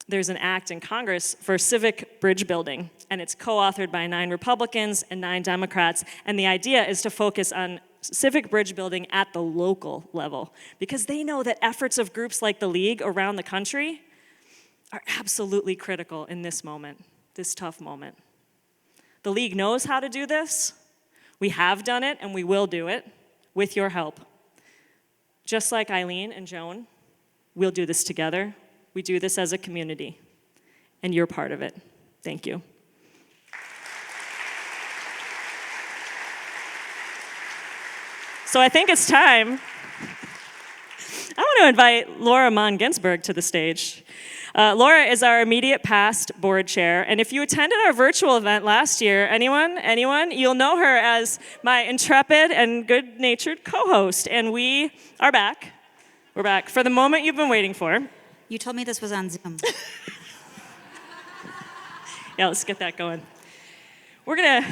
Speaker 2: There's an act in Congress for civic bridge building, and it's co-authored by 9 Republicans and 9 Democrats, and the idea is to focus on civic bridge building at the local level, because they know that efforts of groups like the League around the country are absolutely critical in this moment, this tough moment. The League knows how to do this. We have done it, and we will do it with your help. Just like Eileen and Joan, we'll do this together. We do this as a community, and you're part of it. Thank you. So I think it's time. I want to invite Laura Mon Ginsberg to the stage. Laura is our immediate past board chair, and if you attended our virtual event last year, anyone, you'll know her as my intrepid and good-natured co-host, and we are back. We're back for the moment you've been waiting for.
Speaker 17: You told me this was on Zoom.
Speaker 2: Yeah, let's get that going. We're gonna.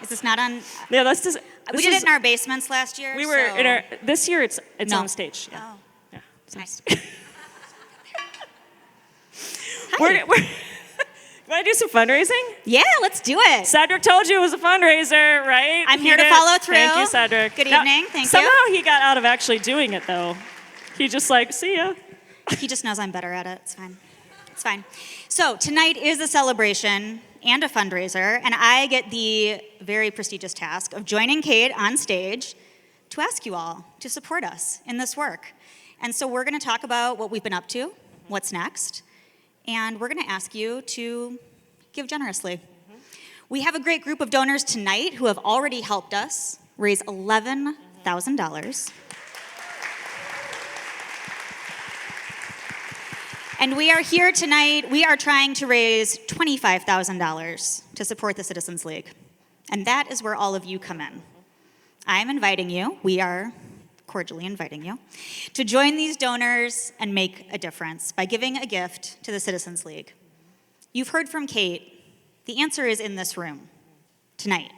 Speaker 17: Is this not on?
Speaker 2: Yeah, let's just.
Speaker 17: We did it in our basements last year.
Speaker 2: We were in our. This year, it's
Speaker 17: No.
Speaker 2: on stage. Yeah.
Speaker 17: Oh.
Speaker 2: Yeah.
Speaker 17: Nice.
Speaker 2: We're, want to do some fundraising?
Speaker 17: Yeah, let's do it.
Speaker 2: Cedric told you it was a fundraiser, right?
Speaker 17: I'm
Speaker 2: He
Speaker 17: here to
Speaker 2: did.
Speaker 17: follow through.
Speaker 2: Thank you, Cedric.
Speaker 17: Good
Speaker 2: Now,
Speaker 17: evening. Thank you.
Speaker 2: Somehow he got out of actually doing it, though. He just like, see ya.
Speaker 17: He just knows I'm better at it. It's fine. It's fine. So tonight is a celebration and a fundraiser, and I get the very prestigious task of joining Kate on stage to ask you all to support us in this work. And so we're going to talk about what we've been up to, what's next, and we're going to ask you to give generously. We have a great group of donors tonight who have already helped us raise $11,000. And we are here tonight, we are trying to raise $25,000 to support the Citizens League. And that is where all of you come in. I'm inviting you, we are cordially inviting you, to join these donors and make a difference by giving a gift to the Citizens League. You've heard from Kate, the answer is in this room, tonight.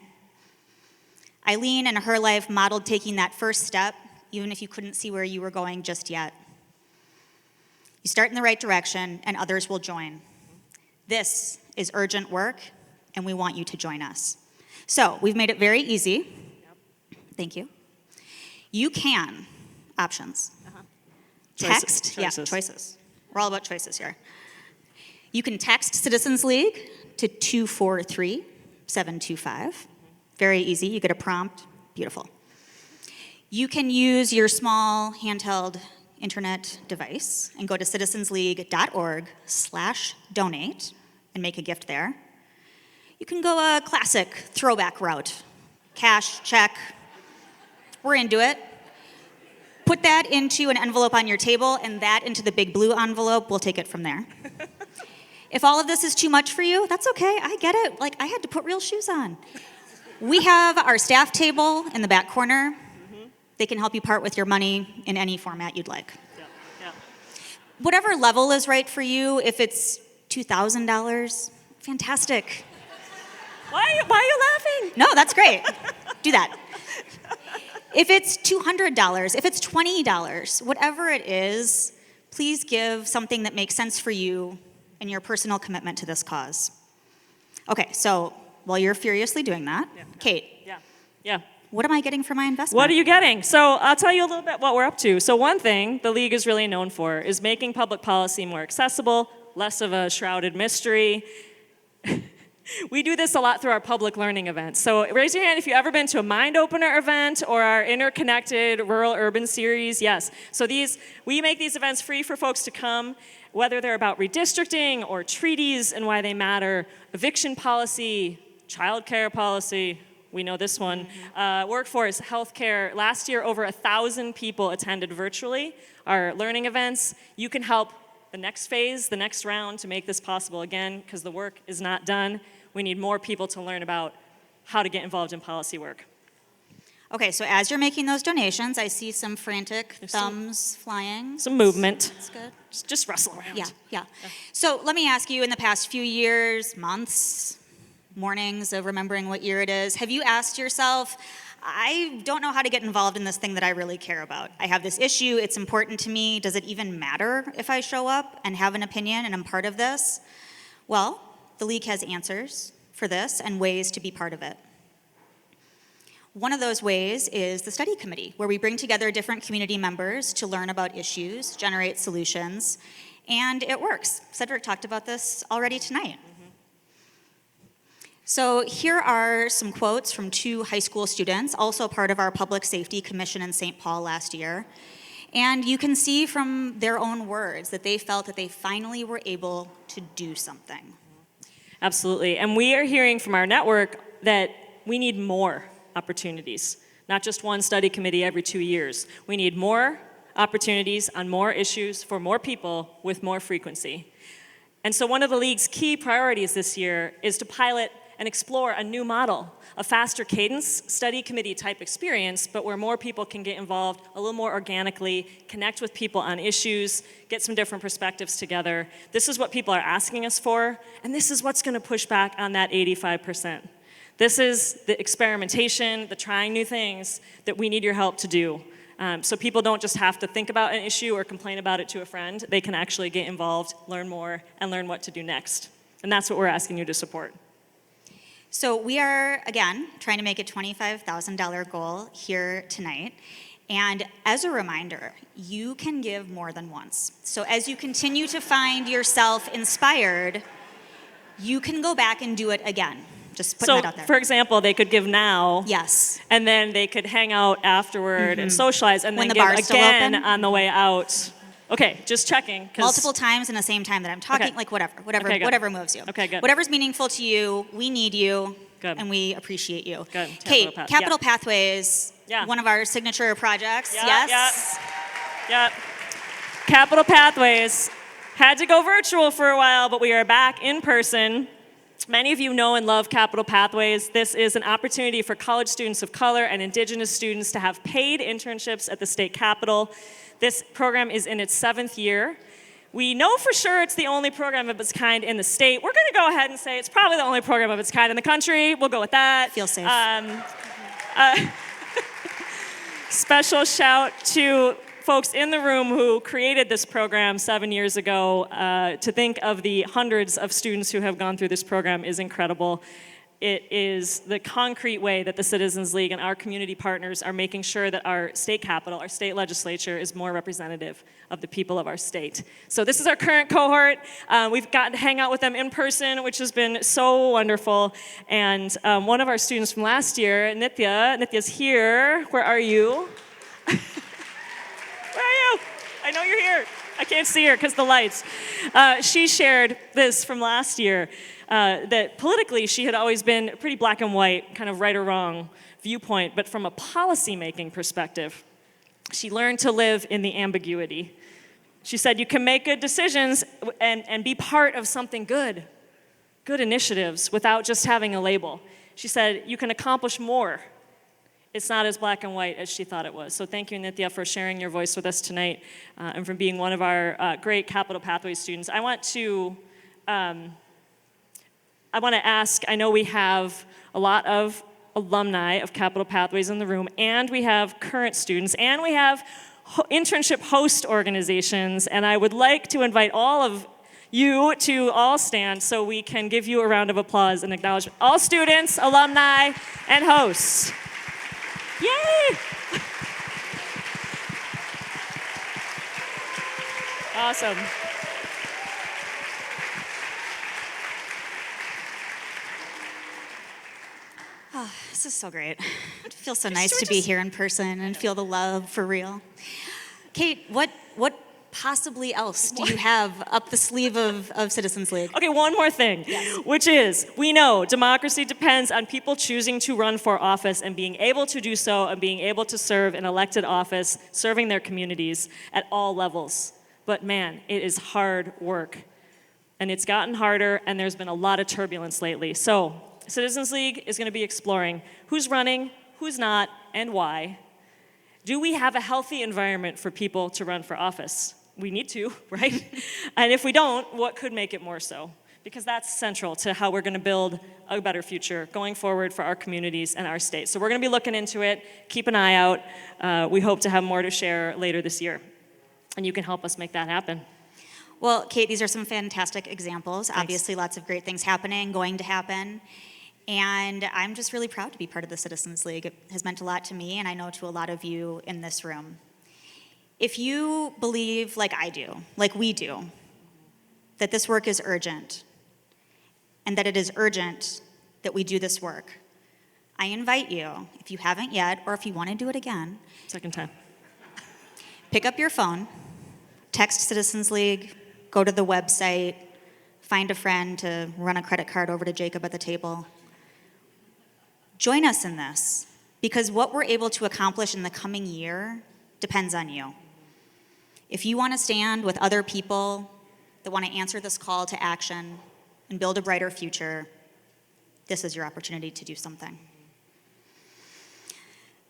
Speaker 17: Eileen and her life modeled taking that first step, even if you couldn't see where you were going just yet. You start in the right direction, and others will join. This is urgent work, and we want you to join us. So we've made it very easy. Thank you. You can, options. Text, choices. We're all about choices here. You can text Citizens League to 243-725. Very easy, you get a prompt, beautiful. You can use your small handheld internet device and go to citizensleague.org/donate and make a gift there. You can go a classic throwback route. Cash, check, we're into it. Put that into an envelope on your table and that into the big blue envelope. We'll take it from there. If all of this is too much for you, that's okay, I get it. Like, I had to put real shoes on. We have our staff table in the back corner. They can help you part with your money in any format you'd like. Whatever level is right for you, if it's $2,000, fantastic.
Speaker 2: Why are you laughing?
Speaker 17: No, that's great. Do that. If it's $200, if it's $20, whatever it is, please give something that makes sense for you and your personal commitment to this cause. Okay, so while you're furiously doing that, Kate,
Speaker 2: Yeah.
Speaker 17: what am I getting for my investment?
Speaker 2: What are you getting? So I'll tell you a little bit what we're up to. So one thing the League is really known for is making public policy more accessible, less of a shrouded mystery. We do this a lot through our public learning events. So raise your hand if you've ever been to a Mind Opener event or our Interconnected Rural Urban series. Yes. So we make these events free for folks to come, whether they're about redistricting or treaties and why they matter, eviction policy, childcare policy. We know this one. Workforce, healthcare. Last year, over 1,000 people attended virtually our learning events. You can help the next phase, the next round to make this possible again, because the work is not done. We need more people to learn about how to get involved in policy work.
Speaker 17: Okay, so as you're making those donations, I see some frantic thumbs flying.
Speaker 2: Some movement.
Speaker 17: That's good.
Speaker 2: Just rustle around.
Speaker 17: Yeah. So let me ask you, in the past few years, months, mornings of remembering what year it is, have you asked yourself, I don't know how to get involved in this thing that I really care about. I have this issue, it's important to me. Does it even matter if I show up and have an opinion and I'm part of this? Well, the League has answers for this and ways to be part of it. One of those ways is the study committee, where we bring together different community members to learn about issues, generate solutions, and it works. Cedric talked about this already tonight. So here are some quotes from 2 high school students, also part of our Public Safety Commission in St. Paul last year. And you can see from their own words that they felt that they finally were able to do something.
Speaker 2: Absolutely. And we are hearing from our network that we need more opportunities, not just one study committee every 2 years. We need more opportunities on more issues for more people with more frequency. And so one of the League's key priorities this year is to pilot and explore a new model, a faster cadence study committee type experience, but where more people can get involved a little more organically, connect with people on issues, get some different perspectives together. This is what people are asking us for, and this is what's going to push back on that 85%. This is the experimentation, the trying new things that we need your help to do. So people don't just have to think about an issue or complain about it to a friend. They can actually get involved, learn more, and learn what to do next. And that's what we're asking you to support.
Speaker 17: So we are, again, trying to make a $25,000 goal here tonight. And as a reminder, you can give more than once. So as you continue to find yourself inspired, you can go back and do it again. Just putting that out there.
Speaker 2: For example, they could give now.
Speaker 17: Yes.
Speaker 2: And then they could hang out afterward and socialize and
Speaker 17: When
Speaker 2: then
Speaker 17: the
Speaker 2: give
Speaker 17: bar's still
Speaker 2: again
Speaker 17: open?
Speaker 2: on the way out. Okay, just checking.
Speaker 17: Multiple times in the same time that I'm talking,
Speaker 2: Okay.
Speaker 17: like whatever
Speaker 2: Okay, good.
Speaker 17: whatever moves you.
Speaker 2: Okay, good.
Speaker 17: Whatever's meaningful to you, we need you,
Speaker 2: Good.
Speaker 17: and we appreciate you.
Speaker 2: Good.
Speaker 17: Kate, Capital
Speaker 2: yeah.
Speaker 17: Pathways, one of our signature projects,
Speaker 2: Yeah,
Speaker 17: yes?
Speaker 2: Yep. Capital Pathways had to go virtual for a while, but we are back in person. Many of you know and love Capital Pathways. This is an opportunity for college students of color and Indigenous students to have paid internships at the state capitol. This program is in its 7th year. We know for sure it's the only program of its kind in the state. We're going to go ahead and say it's probably the only program of its kind in the country. We'll go with that.
Speaker 17: Feel safe.
Speaker 2: Special shout to folks in the room who created this program 7 years ago. To think of the hundreds of students who have gone through this program is incredible. It is the concrete way that the Citizens League and our community partners are making sure that our state capitol, our state legislature, is more representative of the people of our state. So this is our current cohort. We've gotten to hang out with them in person, which has been so wonderful. And one of our students from last year, Nitya's here. Where are you? Where are you? I know you're here. I can't see her because the lights. She shared this from last year, that politically she had always been pretty black and white, kind of right or wrong viewpoint, but from a policy-making perspective, she learned to live in the ambiguity. She said you can make good decisions and be part of something good initiatives without just having a label. She said, you can accomplish more. It's not as black and white as she thought it was. So thank you, Nithya, for sharing your voice with us tonight and for being one of our great Capital Pathways students. I want to ask, I know we have a lot of alumni of Capital Pathways in the room, and we have current students, and we have internship host organizations, and I would like to invite all of you to all stand so we can give you a round of applause and acknowledgement. All students, alumni, and hosts. Yay! Awesome.
Speaker 17: Oh, this is so great. It feels so nice to be here in person and feel the love for real. Kate, what possibly else do you have up the sleeve of Citizens League?
Speaker 2: Okay, one more thing, which is, we know democracy depends on people choosing to run for office and being able to do so and being able to serve in elected office, serving their communities at all levels. But man, it is hard work. And it's gotten harder, and there's been a lot of turbulence lately. So, Citizens League is going to be exploring who's running, who's not, and why. Do we have a healthy environment for people to run for office? We need to, right? And if we don't, what could make it more so? Because that's central to how we're going to build a better future going forward for our communities and our state. So we're going to be looking into it. Keep an eye out. We hope to have more to share later this year. And you can help us make that happen.
Speaker 17: Well, Kate, these are some fantastic examples. Thanks. Obviously, lots of great things happening, going to happen. And I'm just really proud to be part of the Citizens League. It has meant a lot to me, and I know to a lot of you in this room. If you believe, like I do, like we do, that this work is urgent, and that it is urgent that we do this work, I invite you, if you haven't yet, or if you want to do it again,
Speaker 2: second time,
Speaker 17: pick up your phone, text Citizens League, go to the website, find a friend to run a credit card over to Jacob at the table. Join us in this, because what we're able to accomplish in the coming year depends on you. If you want to stand with other people that want to answer this call to action and build a brighter future, this is your opportunity to do something.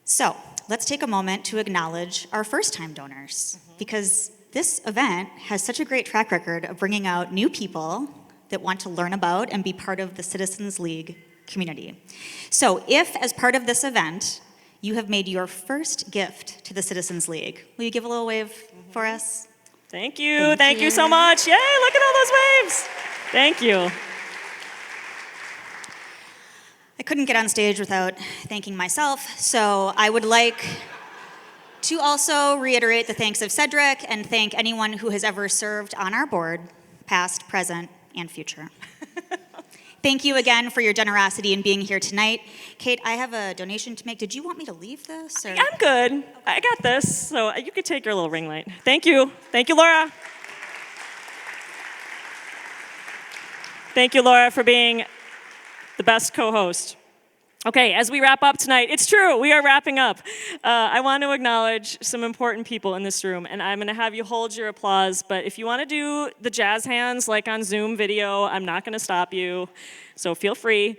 Speaker 17: So, let's take a moment to acknowledge our first-time donors, because this event has such a great track record of bringing out new people that want to learn about and be part of the Citizens League community. So if, as part of this event, you have made your first gift to the Citizens League, will you give a little wave for us?
Speaker 2: Thank you. Thank you so much. Yay, look at all those waves. Thank you.
Speaker 17: I couldn't get on stage without thanking myself, so I would like to also reiterate the thanks of Cedric and thank anyone who has ever served on our board, past, present, and future. Thank you again for your generosity in being here tonight. Kate, I have a donation to make. Did you want me to leave this? Or?
Speaker 2: I'm good. I got this, so you could take your little ring light. Thank you. Thank you, Laura. Thank you, Laura, for being the best co-host. Okay, as we wrap up tonight, it's true, we are wrapping up. I want to acknowledge some important people in this room, and I'm going to have you hold your applause, but if you want to do the jazz hands like on Zoom video, I'm not going to stop you, so feel free.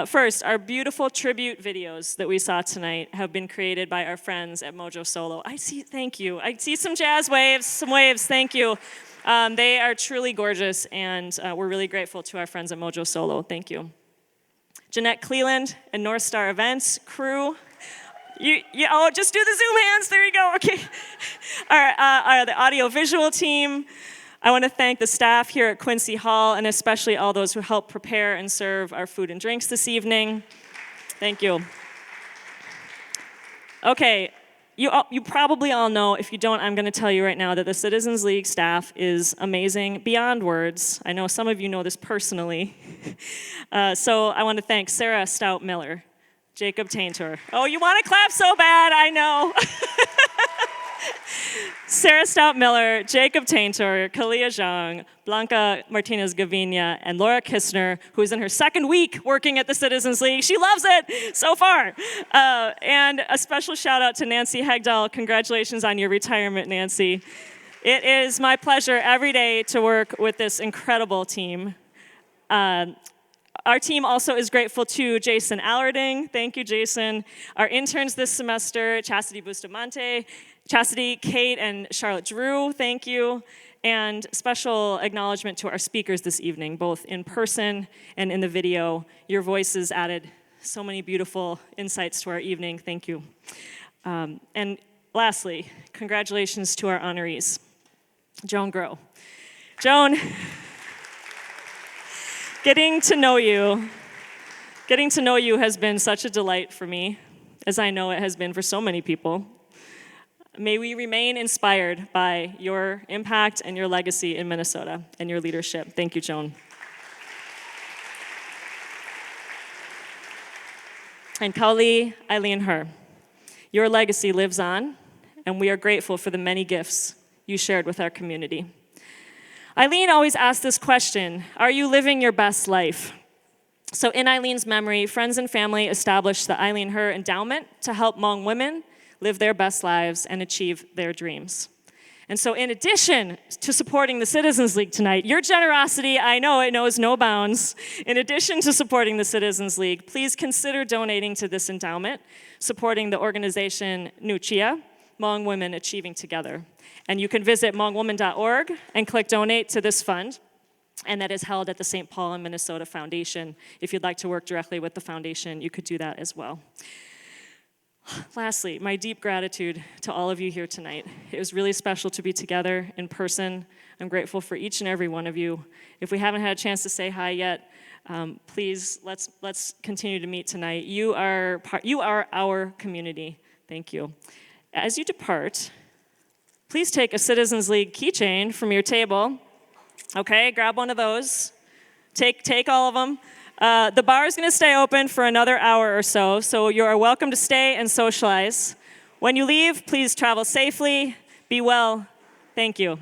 Speaker 2: First, our beautiful tribute videos that we saw tonight have been created by our friends at Mojo Solo. Thank you. I see some jazz waves, some waves, thank you. They are truly gorgeous, and we're really grateful to our friends at Mojo Solo. Thank you. Jeanette Cleland and North Star Events crew. Oh, just do the Zoom hands. There you go. Okay. The audio-visual team. I want to thank the staff here at Quincy Hall, and especially all those who helped prepare and serve our food and drinks this evening. Thank you. Okay. You probably all know, if you don't, I'm going to tell you right now that the Citizens League staff is amazing beyond words. I know some of you know this personally. So I want to thank Sarah Stout Miller, Jacob Taintor. Oh, you want to clap so bad, I know. Sarah Stout Miller, Jacob Taintor, Kalia Zhang, Blanca Martinez Gavinia, and Laura Kistner, who is in her second week working at the Citizens League. She loves it so far. And a special shout out to Nancy Hegdahl. Congratulations on your retirement, Nancy. It is my pleasure every day to work with this incredible team. Our team also is grateful to Jason Allerding. Thank you, Jason. Our interns this semester, Chastity Bustamante, Chastity, Kate, and Charlotte Drew, thank you. And special acknowledgement to our speakers this evening, both in person and in the video. Your voices added so many beautiful insights to our evening. Thank you. And lastly, congratulations to our honorees. Joan Grow. Joan, getting to know you has been such a delight for me, as I know it has been for so many people. May we remain inspired by your impact and your legacy in Minnesota and your leadership. Thank you, Joan. And Kauli Eileen Her, your legacy lives on, and we are grateful for the many gifts you shared with our community. Eileen always asked this question, are you living your best life? So in Eileen's memory, friends and family established the Eileen Her Endowment to help Hmong women live their best lives and achieve their dreams. And so in addition to supporting the Citizens League tonight, your generosity, I know it knows no bounds. In addition to supporting the Citizens League, please consider donating to this endowment, supporting the organization Nuchia, Hmong Women Achieving Together. And you can visit hmongwoman.org and click donate to this fund. And that is held at the St. Paul and Minnesota Foundation. If you'd like to work directly with the foundation, you could do that as well. Lastly, my deep gratitude to all of you here tonight. It was really special to be together in person. I'm grateful for each and every one of you. If we haven't had a chance to say hi yet, please let's continue to meet tonight. You are our community. Thank you. As you depart, please take a Citizens League keychain from your table. Okay, grab one of those. Take all of them. The bar is going to stay open for another hour or so, so you are welcome to stay and socialize. When you leave, please travel safely. Be well. Thank you.